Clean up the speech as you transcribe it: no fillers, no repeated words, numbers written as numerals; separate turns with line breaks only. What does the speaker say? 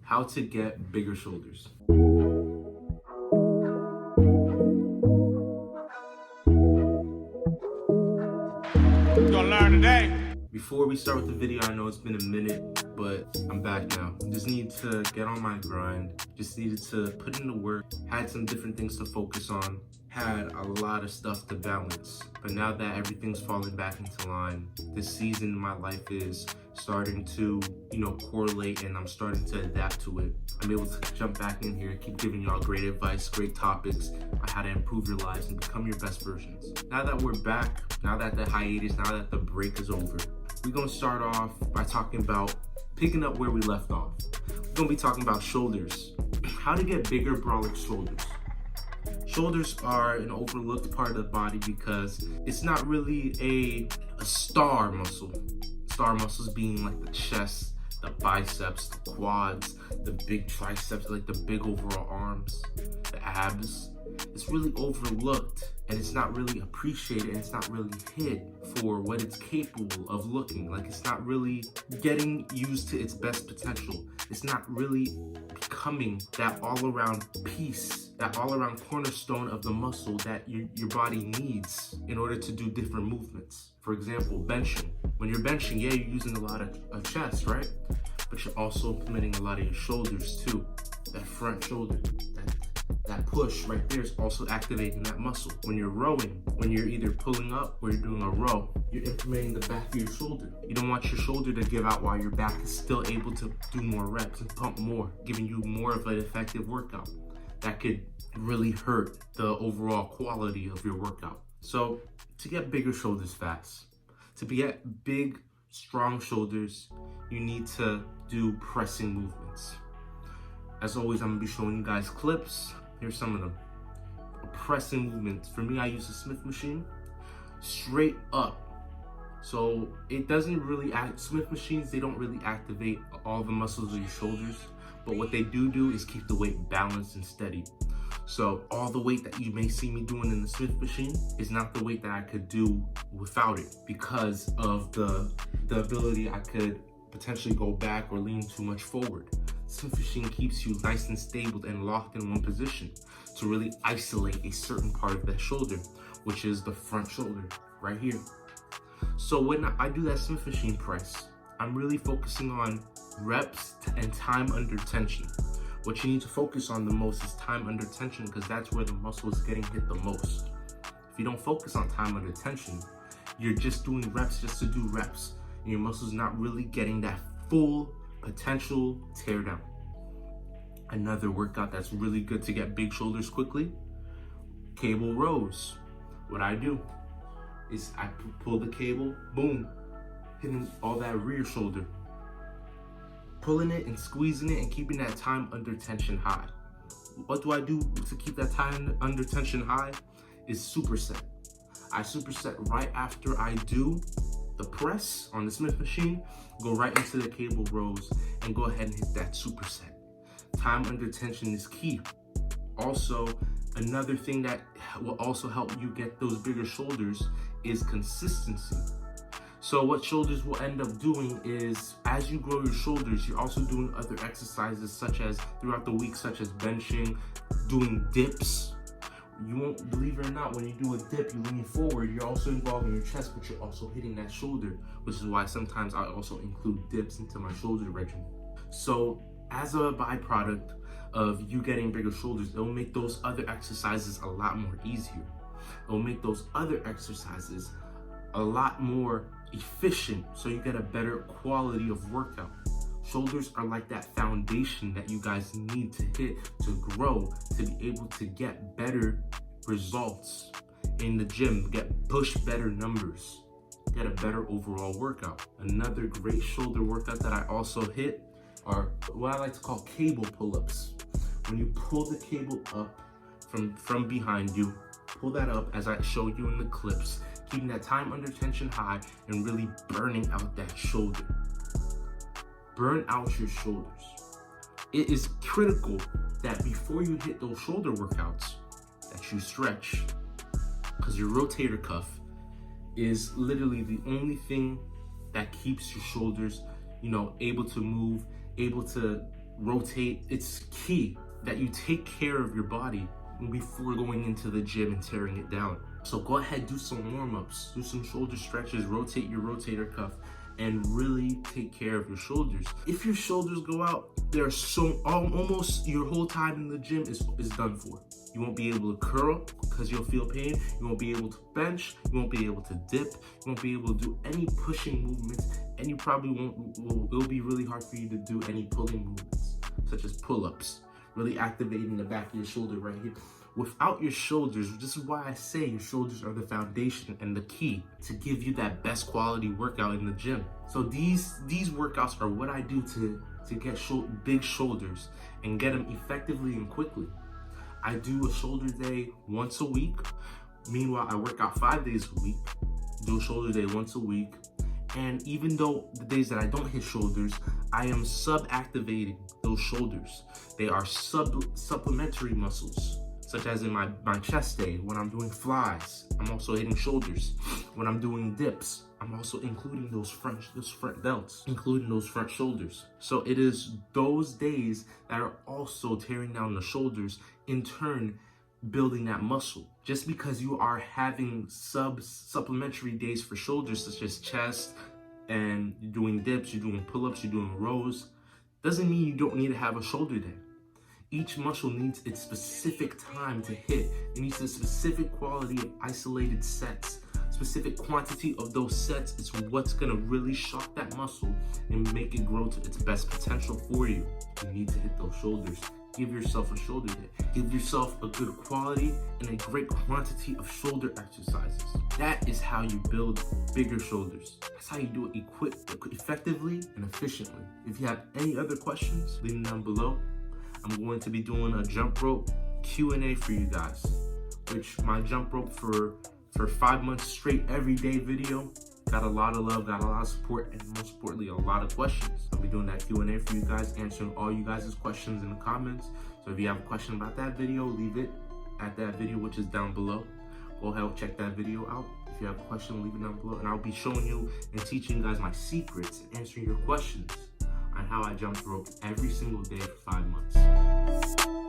how to get bigger shoulders.
You're gonna learn today.
Before we start with the video, I know it's been a minute, but I'm back now. Just need to get on my grind. Just needed to put in the work. Had some different things to focus on. Had a lot of stuff to balance. But now that everything's falling back into line, this season in my life is starting to, correlate, and I'm starting to adapt to it. I'm able to jump back in here, keep giving y'all great advice, great topics on how to improve your lives and become your best versions. Now that we're back, now that the hiatus, now that the break is over, we're gonna start off by talking about picking up where we left off. We're gonna be talking about shoulders. How to get bigger, brolic shoulders. Shoulders are an overlooked part of the body because it's not really a star muscle. Star muscles being like the chest, the biceps, the quads, the big triceps, like the big overall arms, the abs. It's really overlooked and it's not really appreciated and it's not really hit for what it's capable of looking like. It's not really getting used to its best potential. It's not really becoming that all-around piece, that all-around cornerstone of the muscle that your body needs in order to do different movements. For example, benching. When you're benching, yeah, you're using a lot of chest, right? But you're also implementing a lot of your shoulders too. That front shoulder, that push right there is also activating that muscle. When you're rowing, when you're either pulling up or you're doing a row, you're implementing the back of your shoulder. You don't want your shoulder to give out while your back is still able to do more reps and pump more, giving you more of an effective workout. That could really hurt the overall quality of your workout. So to get bigger shoulders fast, to get big, strong shoulders, you need to do pressing movements. As always, I'm gonna be showing you guys clips. Here's some of them. Pressing movements. For me, I use a Smith machine. Straight up. So it doesn't really Smith machines, they don't really activate all the muscles of your shoulders. But what they do is keep the weight balanced and steady. So all the weight that you may see me doing in the Smith machine is not the weight that I could do without it, because of the ability I could potentially go back or lean too much forward. Smith machine keeps you nice and stable and locked in one position to really isolate a certain part of that shoulder, which is the front shoulder right here. So when I do that Smith machine press, I'm really focusing on reps and time under tension. What you need to focus on the most is time under tension, because that's where the muscle is getting hit the most. If you don't focus on time under tension, you're just doing reps just to do reps, and your muscle's not really getting that full potential tear down. Another workout that's really good to get big shoulders quickly, cable rows. What I do is I pull the cable, boom, hitting all that rear shoulder, pulling it and squeezing it and keeping that time under tension high. What do I do to keep that time under tension high? Is superset. I superset right after I do the press on the Smith machine, go right into the cable rows and go ahead and hit that superset. Time under tension is key. Also, another thing that will also help you get those bigger shoulders is consistency. So what shoulders will end up doing is, as you grow your shoulders, you're also doing other exercises such as throughout the week, such as benching, doing dips. You won't, believe it or not, when you do a dip, you lean forward, you're also involving your chest, but you're also hitting that shoulder, which is why sometimes I also include dips into my shoulder regimen. So as a byproduct of you getting bigger shoulders, it'll make those other exercises a lot more easier. It'll make those other exercises a lot more efficient, so you get a better quality of workout. Shoulders are like that foundation that you guys need to hit to grow, to be able to get better results in the gym, push better numbers, get a better overall workout. Another great shoulder workout that I also hit are what I like to call cable pull-ups. When you pull the cable up from behind you, pull that up as I show you in the clips, keeping that time under tension high and really burning out that shoulder. Burn out your shoulders. It is critical that before you hit those shoulder workouts that you stretch, because your rotator cuff is literally the only thing that keeps your shoulders, able to move, able to rotate. It's key that you take care of your body before going into the gym and tearing it down. So go ahead, do some warm-ups, do some shoulder stretches, rotate your rotator cuff, and really take care of your shoulders. If your shoulders go out, they're almost your whole time in the gym is done for. You won't be able to curl because you'll feel pain. You won't be able to bench. You won't be able to dip. You won't be able to do any pushing movements, and you probably it'll be really hard for you to do any pulling movements, such as pull-ups, really activating the back of your shoulder right here. Without your shoulders, this is why I say your shoulders are the foundation and the key to give you that best quality workout in the gym. So these workouts are what I do to get big shoulders and get them effectively and quickly. I do a shoulder day once a week. Meanwhile, I work out 5 days a week, do a shoulder day once a week. And even though the days that I don't hit shoulders, I am sub-activating those shoulders. They are supplementary muscles, such as in my chest day, when I'm doing flies, I'm also hitting shoulders. When I'm doing dips, I'm also including those front delts, including those front shoulders. So it is those days that are also tearing down the shoulders, in turn building that muscle. Just because you are having supplementary days for shoulders, such as chest, and you're doing dips, you're doing pull-ups, you're doing rows, doesn't mean you don't need to have a shoulder day. Each muscle needs its specific time to hit. It needs a specific quality of isolated sets. Specific quantity of those sets is what's gonna really shock that muscle and make it grow to its best potential for you. You need to hit those shoulders. Give yourself a shoulder day. Give yourself a good quality and a great quantity of shoulder exercises. That is how you build bigger shoulders. That's how you do it effectively and efficiently. If you have any other questions, leave them down below. I'm going to be doing a jump rope Q&A for you guys, which my jump rope for 5 months straight everyday video got a lot of love, got a lot of support, and most importantly, a lot of questions. I'll be doing that Q&A for you guys, answering all you guys' questions in the comments. So if you have a question about that video, leave it at that video, which is down below. Go ahead and check that video out. If you have a question, leave it down below, and I'll be showing you and teaching you guys my secrets and answering your questions on how I jump rope every single day for 5 months.